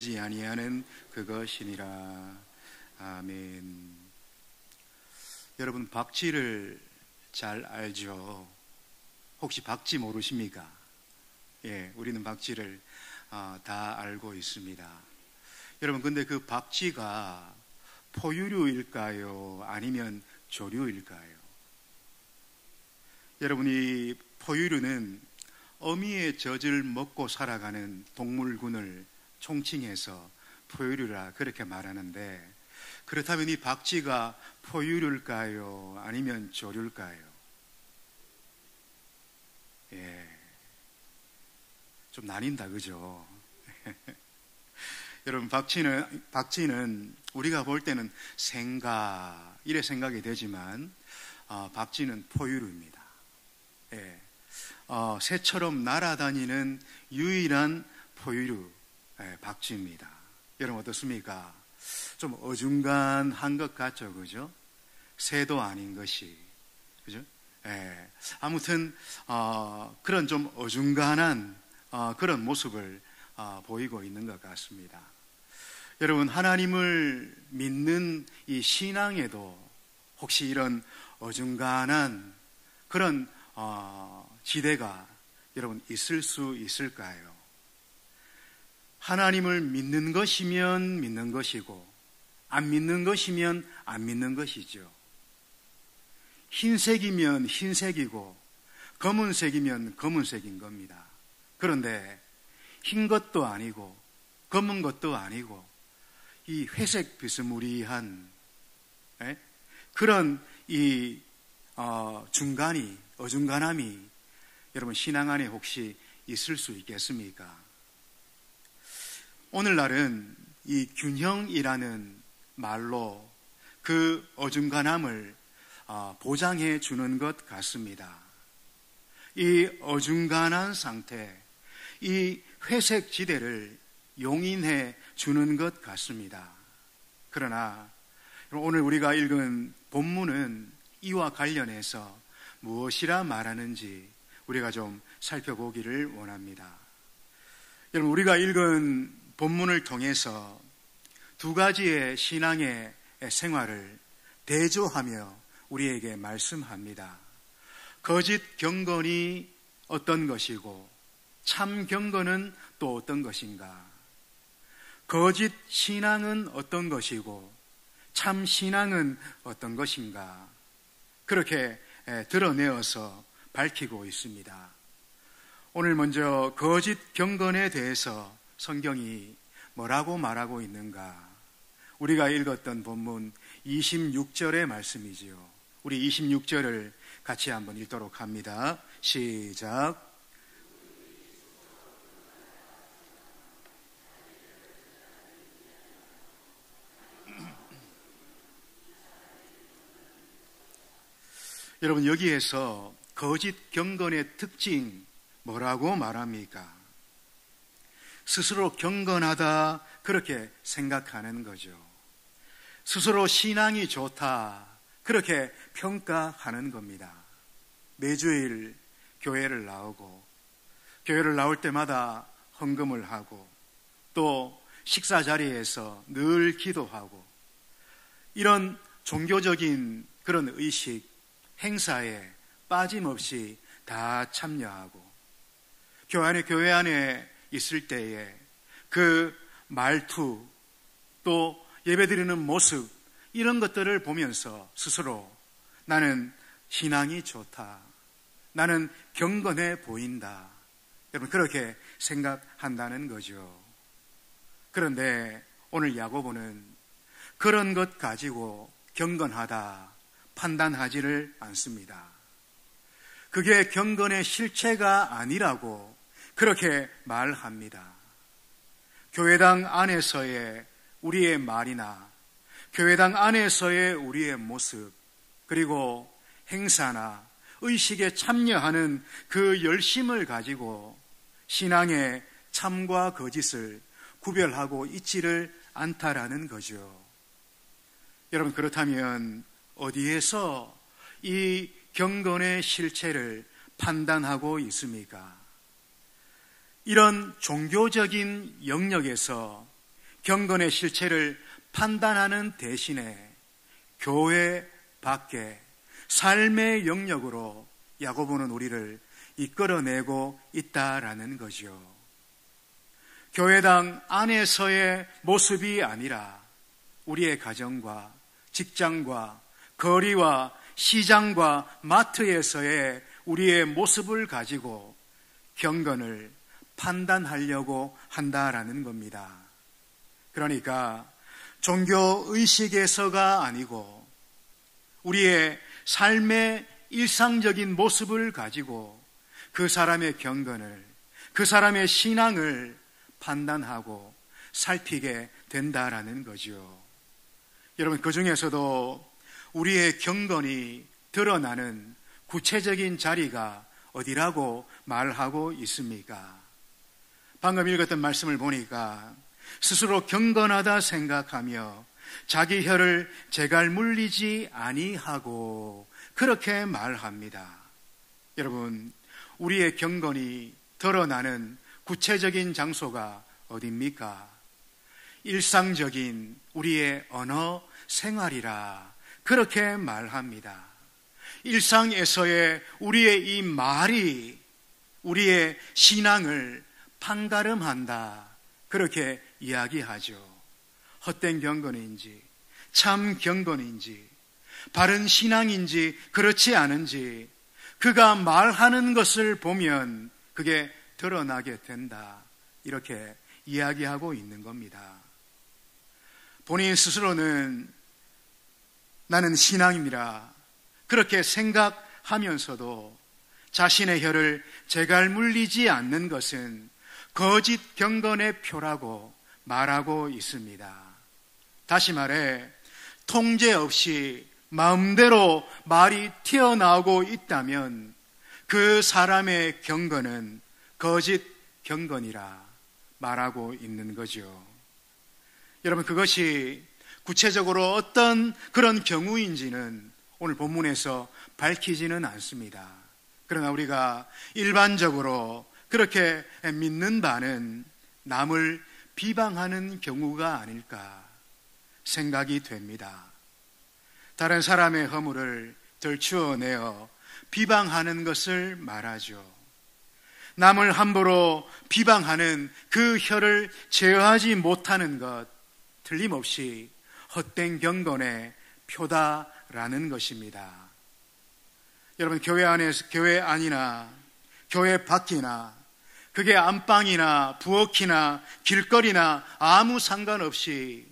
되지 아니하는 그것이니라. 아멘. 여러분, 박쥐를 잘 알죠? 혹시 박쥐 모르십니까? 예, 우리는 박쥐를 다 알고 있습니다. 여러분, 근데 그 박쥐가 포유류일까요? 아니면 조류일까요? 여러분, 이 포유류는 어미의 젖을 먹고 살아가는 동물군을 총칭해서 포유류라 그렇게 말하는데, 그렇다면 이 박쥐가 포유류일까요? 아니면 조류일까요? 예, 좀 나뉜다, 그죠? 여러분, 박쥐는 우리가 볼 때는 생가 이래 생각이 되지만 박쥐는 포유류입니다. 예, 새처럼 날아다니는 유일한 포유류 박쥐입니다. 여러분, 어떻습니까? 좀 어중간한 것 같죠, 그죠? 새도 아닌 것이, 그죠? 예, 아무튼 그런 좀 어중간한 그런 모습을 보이고 있는 것 같습니다. 여러분, 하나님을 믿는 이 신앙에도 혹시 이런 어중간한 그런 지대가 여러분 있을 수 있을까요? 하나님을 믿는 것이면 믿는 것이고 안 믿는 것이면 안 믿는 것이죠. 흰색이면 흰색이고 검은색이면 검은색인 겁니다. 그런데 흰 것도 아니고 검은 것도 아니고 이 회색 비스무리한 그런 이 중간이 어중간함이 여러분 신앙 안에 혹시 있을 수 있겠습니까? 오늘날은 이 균형이라는 말로 그 어중간함을 보장해 주는 것 같습니다. 이 어중간한 상태, 이 회색 지대를 용인해 주는 것 같습니다. 그러나 오늘 우리가 읽은 본문은 이와 관련해서 무엇이라 말하는지 우리가 좀 살펴보기를 원합니다. 여러분, 우리가 읽은 본문을 통해서 두 가지의 신앙의 생활을 대조하며 우리에게 말씀합니다. 거짓 경건이 어떤 것이고 참 경건은 또 어떤 것인가? 거짓 신앙은 어떤 것이고 참 신앙은 어떤 것인가? 그렇게 드러내어서 밝히고 있습니다. 오늘 먼저 거짓 경건에 대해서 성경이 뭐라고 말하고 있는가? 우리가 읽었던 본문 26절의 말씀이지요. 우리 26절을 같이 한번 읽도록 합니다. 시작. 여러분, 여기에서 거짓 경건의 특징 뭐라고 말합니까? 스스로 경건하다 그렇게 생각하는 거죠. 스스로 신앙이 좋다 그렇게 평가하는 겁니다. 매주일 교회를 나오고 교회를 나올 때마다 헌금을 하고 또 식사 자리에서 늘 기도하고 이런 종교적인 그런 의식, 행사에 빠짐없이 다 참여하고 교회 안에 있을 때에 그 말투 또 예배드리는 모습 이런 것들을 보면서 스스로 나는 신앙이 좋다, 나는 경건해 보인다, 여러분 그렇게 생각한다는 거죠. 그런데 오늘 야고보는 그런 것 가지고 경건하다 판단하지를 않습니다. 그게 경건의 실체가 아니라고 그렇게 말합니다. 교회당 안에서의 우리의 말이나 교회당 안에서의 우리의 모습 그리고 행사나 의식에 참여하는 그 열심을 가지고 신앙의 참과 거짓을 구별하고 있지를 않다라는 거죠. 여러분, 그렇다면 어디에서 이 경건의 실체를 판단하고 있습니까? 이런 종교적인 영역에서 경건의 실체를 판단하는 대신에 교회 밖에 삶의 영역으로 야고보는 우리를 이끌어내고 있다라는 거죠. 교회당 안에서의 모습이 아니라 우리의 가정과 직장과 거리와 시장과 마트에서의 우리의 모습을 가지고 경건을 판단하려고 한다라는 겁니다. 그러니까 종교의식에서가 아니고 우리의 삶의 일상적인 모습을 가지고 그 사람의 경건을, 그 사람의 신앙을 판단하고 살피게 된다라는 거죠. 여러분, 그 중에서도 우리의 경건이 드러나는 구체적인 자리가 어디라고 말하고 있습니까? 방금 읽었던 말씀을 보니까 스스로 경건하다 생각하며 자기 혀를 제갈 물리지 아니하고 그렇게 말합니다. 여러분, 우리의 경건이 드러나는 구체적인 장소가 어디입니까? 일상적인 우리의 언어 생활이라 그렇게 말합니다. 일상에서의 우리의 이 말이 우리의 신앙을 판가름한다 그렇게 이야기하죠. 헛된 경건인지 참 경건인지 바른 신앙인지 그렇지 않은지 그가 말하는 것을 보면 그게 드러나게 된다 이렇게 이야기하고 있는 겁니다. 본인 스스로는 나는 신앙인이라 그렇게 생각하면서도 자신의 혀를 제갈 물리지 않는 것은 거짓 경건의 표라고 말하고 있습니다. 다시 말해 통제 없이 마음대로 말이 튀어나오고 있다면 그 사람의 경건은 거짓 경건이라 말하고 있는 거죠. 여러분, 그것이 구체적으로 어떤 그런 경우인지는 오늘 본문에서 밝히지는 않습니다. 그러나 우리가 일반적으로 그렇게 믿는 바는 남을 비방하는 경우가 아닐까 생각이 됩니다. 다른 사람의 허물을 들추어내어 비방하는 것을 말하죠. 남을 함부로 비방하는 그 혀를 제어하지 못하는 것, 틀림없이 헛된 경건의 표다라는 것입니다. 여러분, 교회 안에서, 교회 안이나 교회 밖이나 그게 안방이나 부엌이나 길거리나 아무 상관없이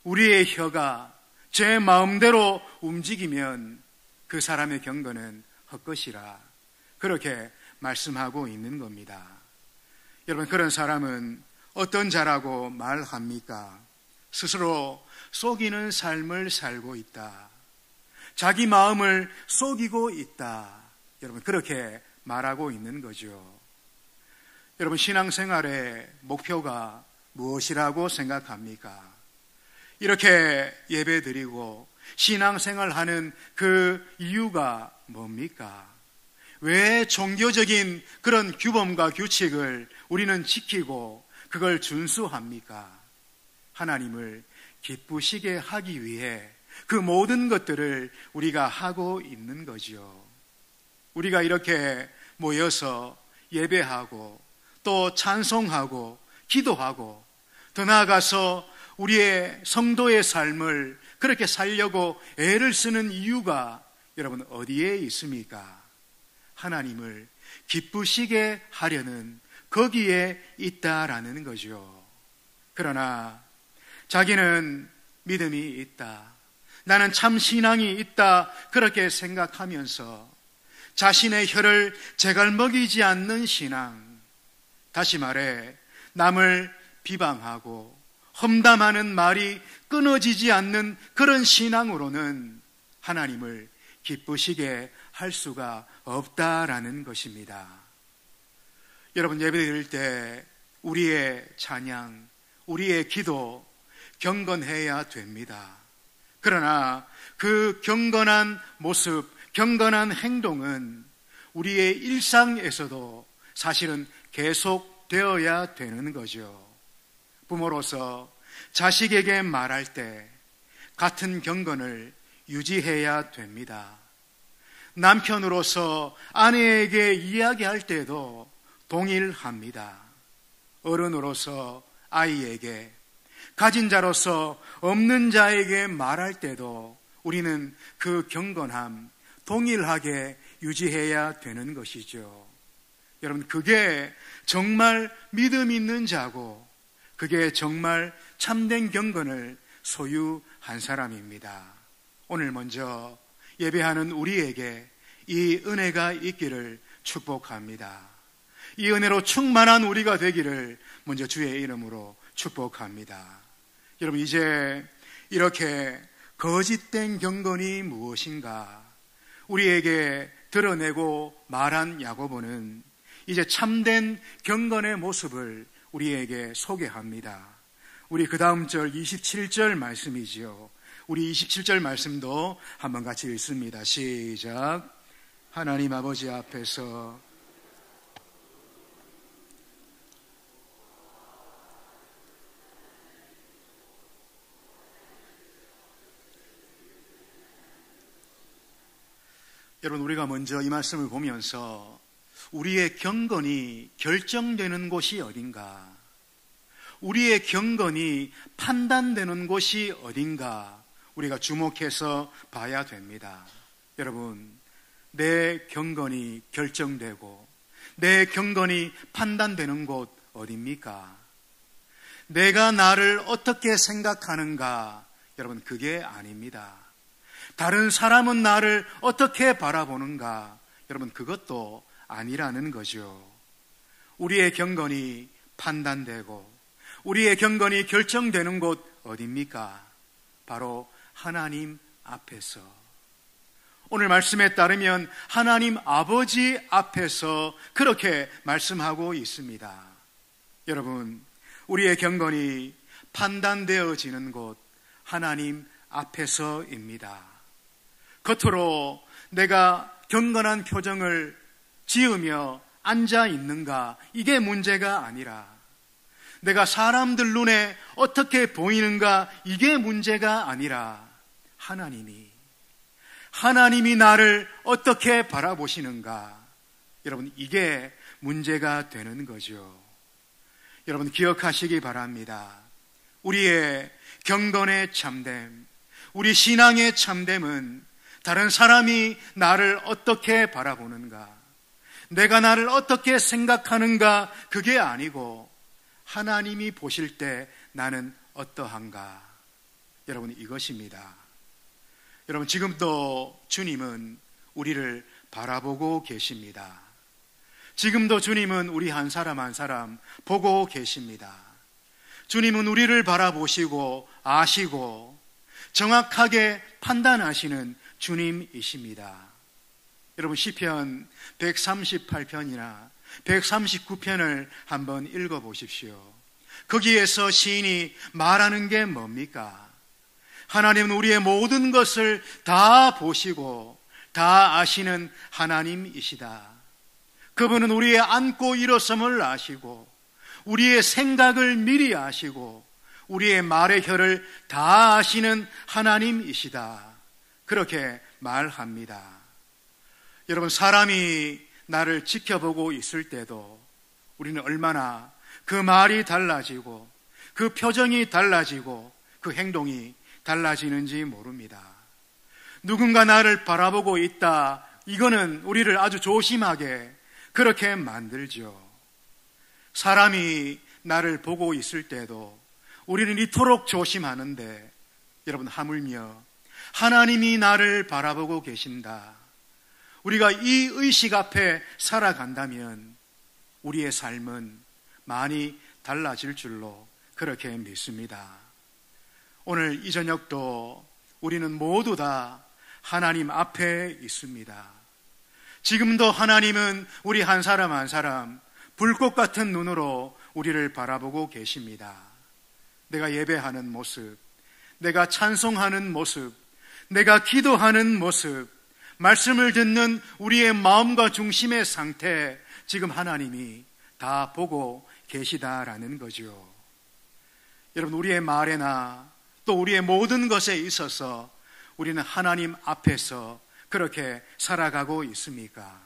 우리의 혀가 제 마음대로 움직이면 그 사람의 경건은 헛것이라 그렇게 말씀하고 있는 겁니다. 여러분, 그런 사람은 어떤 자라고 말합니까? 스스로 속이는 삶을 살고 있다. 자기 마음을 속이고 있다. 여러분, 그렇게 말하고 있는 거죠. 여러분, 신앙생활의 목표가 무엇이라고 생각합니까? 이렇게 예배드리고 신앙생활하는 그 이유가 뭡니까? 왜 종교적인 그런 규범과 규칙을 우리는 지키고 그걸 준수합니까? 하나님을 기쁘시게 하기 위해 그 모든 것들을 우리가 하고 있는 거지요. 우리가 이렇게 모여서 예배하고 또 찬송하고 기도하고 더 나아가서 우리의 성도의 삶을 그렇게 살려고 애를 쓰는 이유가 여러분 어디에 있습니까? 하나님을 기쁘시게 하려는 거기에 있다라는 거죠. 그러나 자기는 믿음이 있다, 나는 참 신앙이 있다 그렇게 생각하면서 자신의 혀를 제갈먹이지 않는 신앙, 다시 말해 남을 비방하고 험담하는 말이 끊어지지 않는 그런 신앙으로는 하나님을 기쁘시게 할 수가 없다라는 것입니다. 여러분, 예배드릴 때 우리의 찬양, 우리의 기도 경건해야 됩니다. 그러나 그 경건한 모습, 경건한 행동은 우리의 일상에서도 사실은 계속되어야 되는 거죠. 부모로서 자식에게 말할 때 같은 경건을 유지해야 됩니다. 남편으로서 아내에게 이야기할 때도 동일합니다. 어른으로서 아이에게, 가진 자로서 없는 자에게 말할 때도 우리는 그 경건함 동일하게 유지해야 되는 것이죠. 여러분, 그게 정말 믿음 있는 자고, 그게 정말 참된 경건을 소유한 사람입니다. 오늘 먼저 예배하는 우리에게 이 은혜가 있기를 축복합니다. 이 은혜로 충만한 우리가 되기를 먼저 주의 이름으로 축복합니다. 여러분, 이제 이렇게 거짓된 경건이 무엇인가 우리에게 드러내고 말한 야고보는 이제 참된 경건의 모습을 우리에게 소개합니다. 우리 그 다음 절 27절 말씀이지요. 우리 27절 말씀도 한번 같이 읽습니다. 시작. 하나님 아버지 앞에서 여러분, 우리가 먼저 이 말씀을 보면서 우리의 경건이 결정되는 곳이 어딘가, 우리의 경건이 판단되는 곳이 어딘가 우리가 주목해서 봐야 됩니다. 여러분, 내 경건이 결정되고 내 경건이 판단되는 곳 어디입니까? 내가 나를 어떻게 생각하는가, 여러분, 그게 아닙니다. 다른 사람은 나를 어떻게 바라보는가, 여러분, 그것도 아니라는 거죠. 우리의 경건이 판단되고 우리의 경건이 결정되는 곳 어디입니까? 바로 하나님 앞에서. 오늘 말씀에 따르면 하나님 아버지 앞에서 그렇게 말씀하고 있습니다. 여러분, 우리의 경건이 판단되어지는 곳 하나님 앞에서입니다. 겉으로 내가 경건한 표정을 지으며 앉아 있는가, 이게 문제가 아니라 내가 사람들 눈에 어떻게 보이는가, 이게 문제가 아니라 하나님이 나를 어떻게 바라보시는가, 여러분, 이게 문제가 되는 거죠. 여러분, 기억하시기 바랍니다. 우리의 경건의 참됨, 우리 신앙의 참됨은 다른 사람이 나를 어떻게 바라보는가, 내가 나를 어떻게 생각하는가, 그게 아니고 하나님이 보실 때 나는 어떠한가, 여러분, 이것입니다. 여러분, 지금도 주님은 우리를 바라보고 계십니다. 지금도 주님은 우리 한 사람 한 사람 보고 계십니다. 주님은 우리를 바라보시고 아시고 정확하게 판단하시는 주님이십니다. 여러분, 시편 138편이나 139편을 한번 읽어보십시오. 거기에서 시인이 말하는 게 뭡니까? 하나님은 우리의 모든 것을 다 보시고 다 아시는 하나님이시다. 그분은 우리의 앉고 일어섬을 아시고 우리의 생각을 미리 아시고 우리의 말의 혀를 다 아시는 하나님이시다. 그렇게 말합니다. 여러분, 사람이 나를 지켜보고 있을 때도 우리는 얼마나 그 말이 달라지고 그 표정이 달라지고 그 행동이 달라지는지 모릅니다. 누군가 나를 바라보고 있다, 이거는 우리를 아주 조심하게 그렇게 만들죠. 사람이 나를 보고 있을 때도 우리는 이토록 조심하는데, 여러분, 하물며 하나님이 나를 바라보고 계신다, 우리가 이 의식 앞에 살아간다면 우리의 삶은 많이 달라질 줄로 그렇게 믿습니다. 오늘 이 저녁도 우리는 모두 다 하나님 앞에 있습니다. 지금도 하나님은 우리 한 사람 한 사람 불꽃 같은 눈으로 우리를 바라보고 계십니다. 내가 예배하는 모습, 내가 찬송하는 모습, 내가 기도하는 모습, 말씀을 듣는 우리의 마음과 중심의 상태, 지금 하나님이 다 보고 계시다라는 거죠. 여러분, 우리의 말에나 또 우리의 모든 것에 있어서 우리는 하나님 앞에서 그렇게 살아가고 있습니까?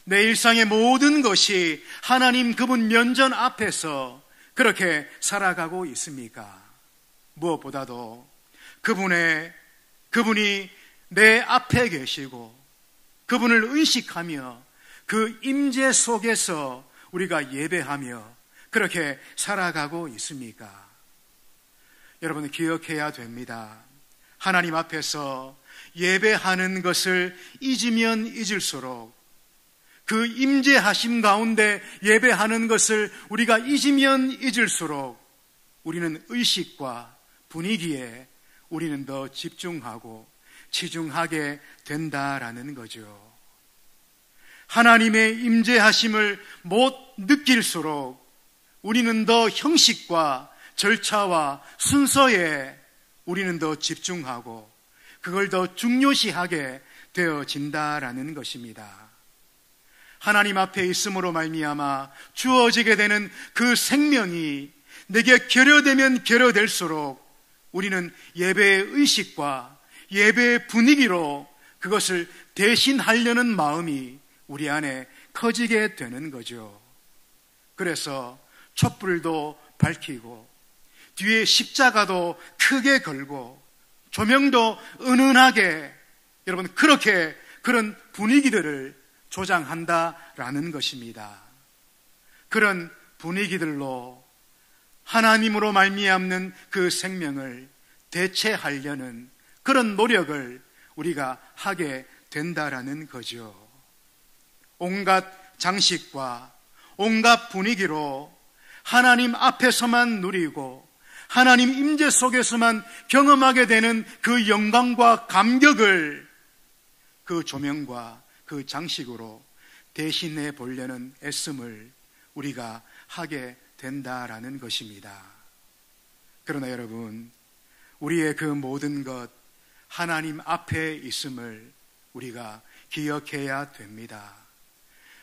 내 일상의 모든 것이 하나님 그분 면전 앞에서 그렇게 살아가고 있습니까? 무엇보다도 그분이 내 앞에 계시고 그분을 의식하며 그 임재 속에서 우리가 예배하며 그렇게 살아가고 있습니까? 여러분, 기억해야 됩니다. 하나님 앞에서 예배하는 것을 잊으면 잊을수록, 그 임재하심 가운데 예배하는 것을 우리가 잊으면 잊을수록 우리는 의식과 분위기에 우리는 더 집중하고 치중하게 된다라는 거죠. 하나님의 임재하심을 못 느낄수록 우리는 더 형식과 절차와 순서에 우리는 더 집중하고 그걸 더 중요시하게 되어진다라는 것입니다. 하나님 앞에 있음으로 말미암아 주어지게 되는 그 생명이 내게 결여되면 결여될수록 우리는 예배의 의식과 예배의 분위기로 그것을 대신하려는 마음이 우리 안에 커지게 되는 거죠. 그래서 촛불도 밝히고 뒤에 십자가도 크게 걸고 조명도 은은하게, 여러분, 그런 분위기들을 조장한다라는 것입니다. 그런 분위기들로 하나님으로 말미암는 그 생명을 대체하려는 그런 노력을 우리가 하게 된다라는 거죠. 온갖 장식과 온갖 분위기로 하나님 앞에서만 누리고 하나님 임재 속에서만 경험하게 되는 그 영광과 감격을 그 조명과 그 장식으로 대신해 보려는 애씀을 우리가 하게 된다라는 것입니다. 그러나 여러분, 우리의 그 모든 것 하나님 앞에 있음을 우리가 기억해야 됩니다.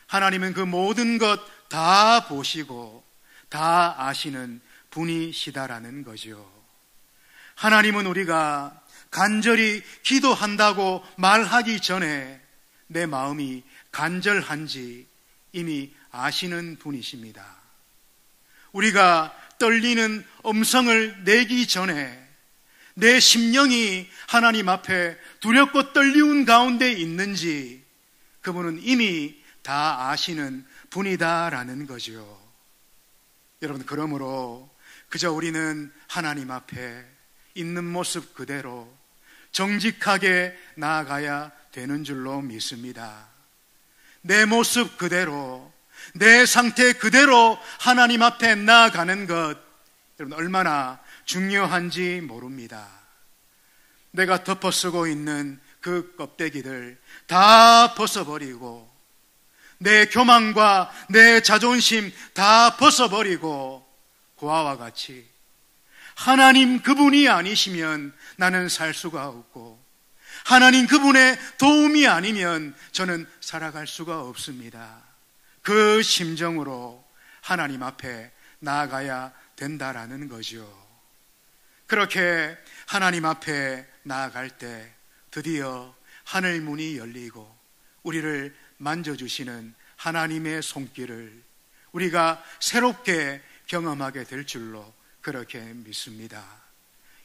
하나님은 그 모든 것 다 보시고 다 아시는 분이시다라는 거죠. 하나님은 우리가 간절히 기도한다고 말하기 전에 내 마음이 간절한지 이미 아시는 분이십니다. 우리가 떨리는 음성을 내기 전에 내 심령이 하나님 앞에 두렵고 떨리운 가운데 있는지 그분은 이미 다 아시는 분이다라는 거죠. 여러분, 그러므로 그저 우리는 하나님 앞에 있는 모습 그대로 정직하게 나아가야 되는 줄로 믿습니다. 내 모습 그대로, 내 상태 그대로 하나님 앞에 나아가는 것, 여러분, 얼마나 중요한지 모릅니다. 내가 덮어쓰고 있는 그 껍데기들 다 벗어버리고 내 교만과 내 자존심 다 벗어버리고 고아와 같이 하나님 그분이 아니시면 나는 살 수가 없고 하나님 그분의 도움이 아니면 저는 살아갈 수가 없습니다. 그 심정으로 하나님 앞에 나아가야 된다라는 거죠. 그렇게 하나님 앞에 나아갈 때 드디어 하늘 문이 열리고 우리를 만져주시는 하나님의 손길을 우리가 새롭게 경험하게 될 줄로 그렇게 믿습니다.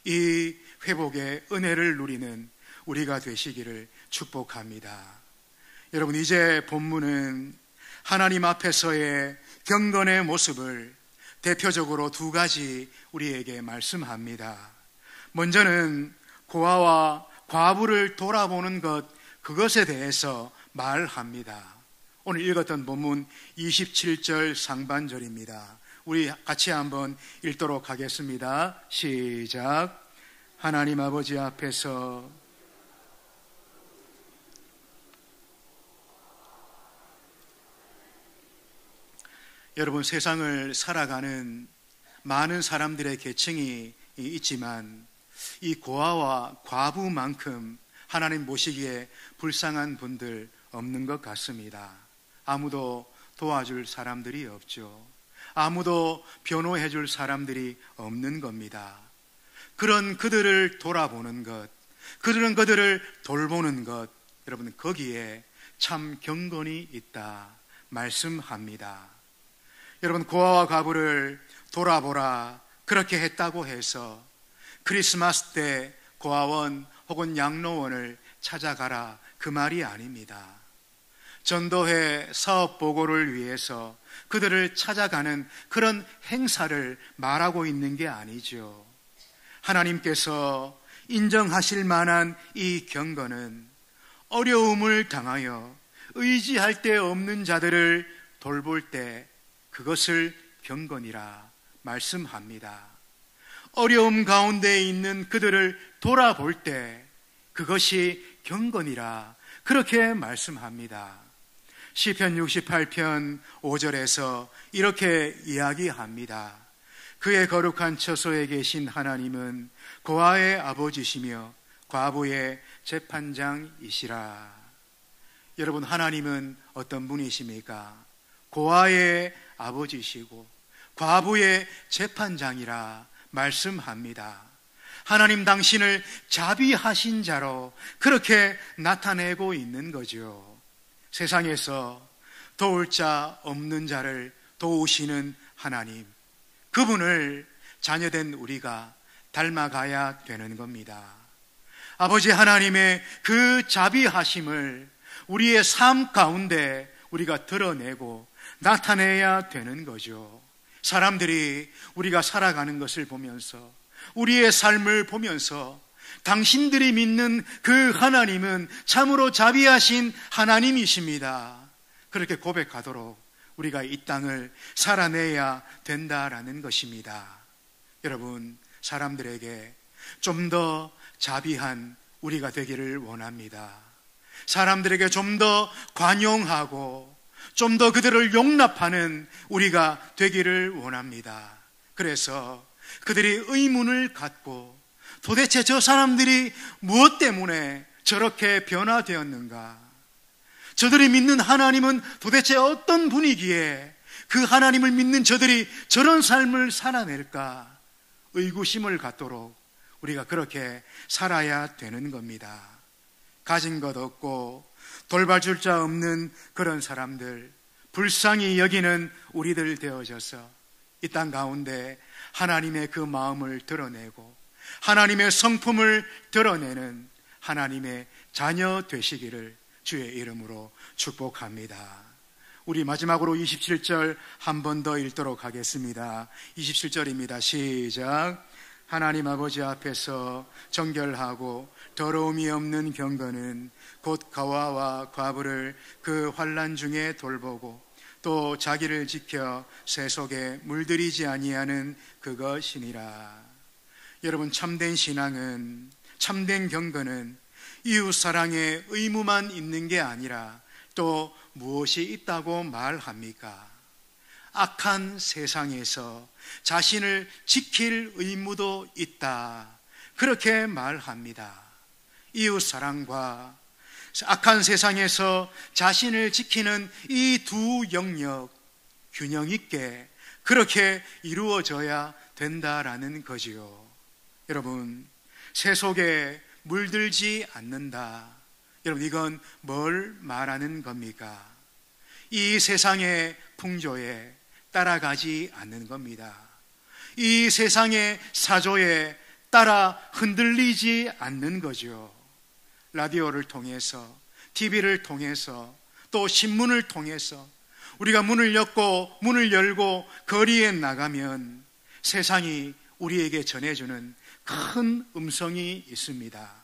이 회복의 은혜를 누리는 우리가 되시기를 축복합니다. 여러분, 이제 본문은 하나님 앞에서의 경건의 모습을 대표적으로 두 가지 우리에게 말씀합니다. 먼저는 고아와 과부를 돌아보는 것, 그것에 대해서 말합니다. 오늘 읽었던 본문 27절 상반절입니다. 우리 같이 한번 읽도록 하겠습니다. 시작. 하나님 아버지 앞에서 여러분, 세상을 살아가는 많은 사람들의 계층이 있지만 이 고아와 과부만큼 하나님 모시기에 불쌍한 분들 없는 것 같습니다. 아무도 도와줄 사람들이 없죠. 아무도 변호해 줄 사람들이 없는 겁니다. 그런 그들을 돌아보는 것, 그들을 돌보는 것, 여러분 거기에 참 경건이 있다 말씀합니다. 여러분 고아와 과부를 돌아보라 그렇게 했다고 해서 크리스마스 때 고아원 혹은 양로원을 찾아가라 그 말이 아닙니다. 전도회 사업 보고를 위해서 그들을 찾아가는 그런 행사를 말하고 있는 게 아니죠. 하나님께서 인정하실 만한 이 경건은 어려움을 당하여 의지할 데 없는 자들을 돌볼 때 그것을 경건이라 말씀합니다. 어려움 가운데 있는 그들을 돌아볼 때 그것이 경건이라 그렇게 말씀합니다. 시편 68편 5절에서 이렇게 이야기합니다. 그의 거룩한 처소에 계신 하나님은 고아의 아버지시며 과부의 재판장이시라. 여러분 하나님은 어떤 분이십니까? 고아의 아버지시고 과부의 재판장이라 말씀합니다. 하나님 당신을 자비하신 자로 그렇게 나타내고 있는 거죠. 세상에서 도울 자 없는 자를 도우시는 하나님, 그분을 자녀된 우리가 닮아가야 되는 겁니다. 아버지 하나님의 그 자비하심을 우리의 삶 가운데 우리가 드러내고 나타내야 되는 거죠. 사람들이 우리가 살아가는 것을 보면서 우리의 삶을 보면서 당신들이 믿는 그 하나님은 참으로 자비하신 하나님이십니다. 그렇게 고백하도록 우리가 이 땅을 살아내야 된다라는 것입니다. 여러분, 사람들에게 좀 더 자비한 우리가 되기를 원합니다. 사람들에게 좀 더 관용하고 좀 더 그들을 용납하는 우리가 되기를 원합니다. 그래서 그들이 의문을 갖고 도대체 저 사람들이 무엇 때문에 저렇게 변화되었는가? 저들이 믿는 하나님은 도대체 어떤 분이기에 그 하나님을 믿는 저들이 저런 삶을 살아낼까? 의구심을 갖도록 우리가 그렇게 살아야 되는 겁니다. 가진 것 없고 돌봐줄 자 없는 그런 사람들, 불쌍히 여기는 우리들 되어져서 이 땅 가운데 하나님의 그 마음을 드러내고 하나님의 성품을 드러내는 하나님의 자녀 되시기를 주의 이름으로 축복합니다. 우리 마지막으로 27절 한 번 더 읽도록 하겠습니다. 27절입니다. 시작. 하나님 아버지 앞에서 정결하고 더러움이 없는 경건은 곧 고아와 과부를 그 환난 중에 돌보고 또 자기를 지켜 새 속에 물들이지 아니하는 그것이니라. 여러분, 참된 신앙은, 참된 경건은 이웃사랑의 의무만 있는 게 아니라 또 무엇이 있다고 말합니까? 악한 세상에서 자신을 지킬 의무도 있다, 그렇게 말합니다. 이웃사랑과 악한 세상에서 자신을 지키는 이 두 영역 균형 있게 그렇게 이루어져야 된다라는 거지요. 여러분, 새 속에 물들지 않는다. 여러분, 이건 뭘 말하는 겁니까? 이 세상의 풍조에 따라가지 않는 겁니다. 이 세상의 사조에 따라 흔들리지 않는 거죠. 라디오를 통해서, TV를 통해서, 또 신문을 통해서 우리가 문을 열고 거리에 나가면 세상이 우리에게 전해주는 큰 음성이 있습니다.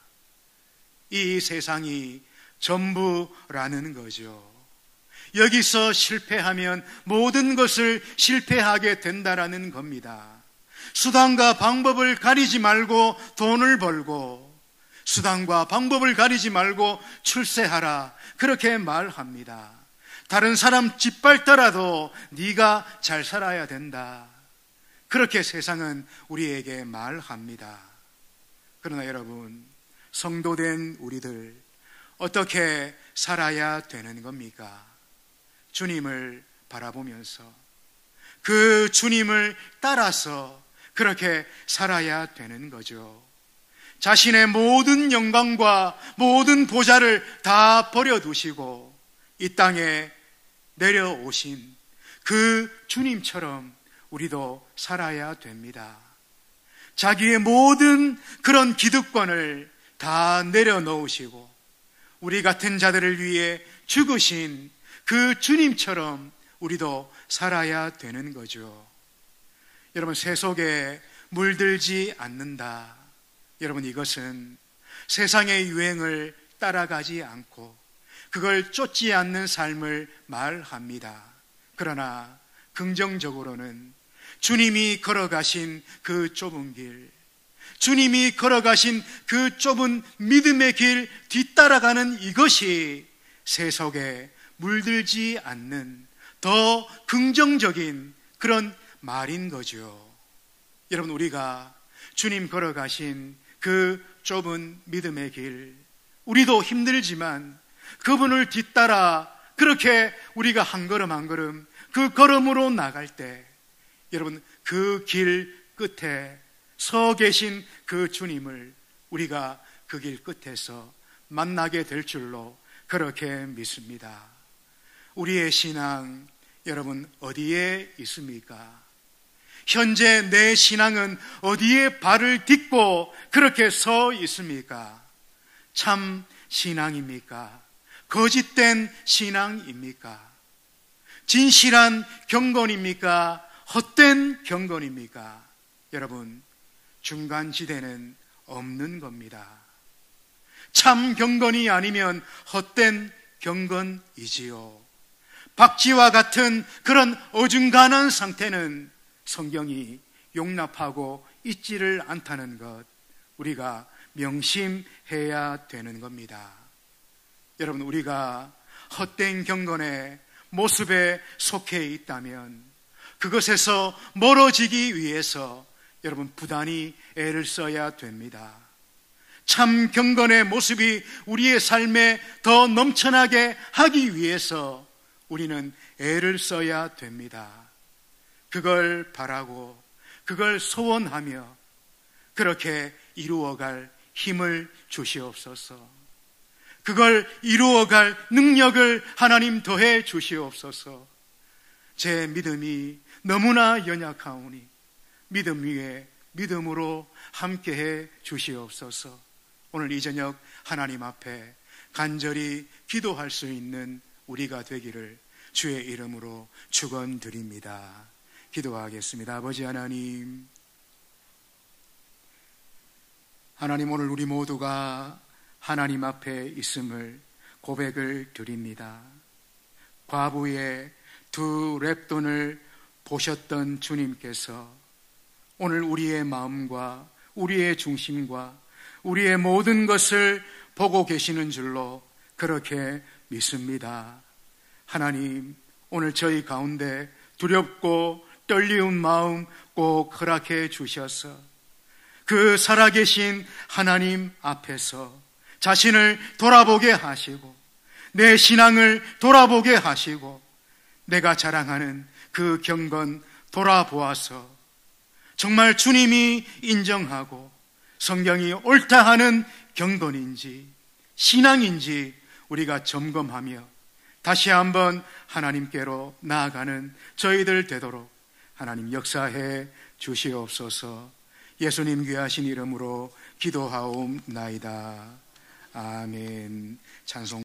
이 세상이 전부라는 거죠. 여기서 실패하면 모든 것을 실패하게 된다라는 겁니다. 수단과 방법을 가리지 말고 돈을 벌고, 수단과 방법을 가리지 말고 출세하라, 그렇게 말합니다. 다른 사람 짓밟더라도 네가 잘 살아야 된다, 그렇게 세상은 우리에게 말합니다. 그러나 여러분, 성도된 우리들 어떻게 살아야 되는 겁니까? 주님을 바라보면서 그 주님을 따라서 그렇게 살아야 되는 거죠. 자신의 모든 영광과 모든 보좌를 다 버려두시고 이 땅에 내려오신 그 주님처럼 우리도 살아야 됩니다. 자기의 모든 그런 기득권을 다 내려놓으시고 우리 같은 자들을 위해 죽으신 그 주님처럼 우리도 살아야 되는 거죠. 여러분, 세속에 물들지 않는다. 여러분, 이것은 세상의 유행을 따라가지 않고 그걸 쫓지 않는 삶을 말합니다. 그러나 긍정적으로는 주님이 걸어가신 그 좁은 길, 주님이 걸어가신 그 좁은 믿음의 길 뒤따라가는 이것이 세속에 물들지 않는 더 긍정적인 그런 말인 거죠. 여러분, 우리가 주님 걸어가신 그 좁은 믿음의 길, 우리도 힘들지만 그분을 뒤따라 그렇게 우리가 한 걸음 한 걸음 그 걸음으로 나갈 때 여러분, 그 길 끝에 서 계신 그 주님을 우리가 그 길 끝에서 만나게 될 줄로 그렇게 믿습니다. 우리의 신앙 여러분 어디에 있습니까? 현재 내 신앙은 어디에 발을 딛고 그렇게 서 있습니까? 참 신앙입니까? 거짓된 신앙입니까? 진실한 경건입니까? 헛된 경건입니까? 여러분, 중간지대는 없는 겁니다. 참 경건이 아니면 헛된 경건이지요. 박쥐와 같은 그런 어중간한 상태는 성경이 용납하고 있지를 않다는 것, 우리가 명심해야 되는 겁니다. 여러분, 우리가 헛된 경건의 모습에 속해 있다면 그것에서 멀어지기 위해서 여러분 부단히 애를 써야 됩니다. 참 경건의 모습이 우리의 삶에 더 넘쳐나게 하기 위해서 우리는 애를 써야 됩니다. 그걸 바라고 그걸 소원하며 그렇게 이루어갈 힘을 주시옵소서. 그걸 이루어갈 능력을 하나님 더해 주시옵소서. 제 믿음이 너무나 연약하오니 믿음 위에 믿음으로 함께해 주시옵소서. 오늘 이 저녁 하나님 앞에 간절히 기도할 수 있는 우리가 되기를 주의 이름으로 축원드립니다. 기도하겠습니다. 아버지 하나님, 하나님, 오늘 우리 모두가 하나님 앞에 있음을 고백을 드립니다. 과부의 두 랩돈을 보셨던 주님께서 오늘 우리의 마음과 우리의 중심과 우리의 모든 것을 보고 계시는 줄로 그렇게 믿습니다. 하나님, 오늘 저희 가운데 두렵고 떨리운 마음 꼭 허락해 주셔서 그 살아계신 하나님 앞에서 자신을 돌아보게 하시고 내 신앙을 돌아보게 하시고 내가 자랑하는 그 경건 돌아보아서 정말 주님이 인정하고 성경이 옳다 하는 경건인지 신앙인지 우리가 점검하며 다시 한번 하나님께로 나아가는 저희들 되도록 하나님 역사해 주시옵소서. 예수님 귀하신 이름으로 기도하옵나이다. 아멘. 찬송.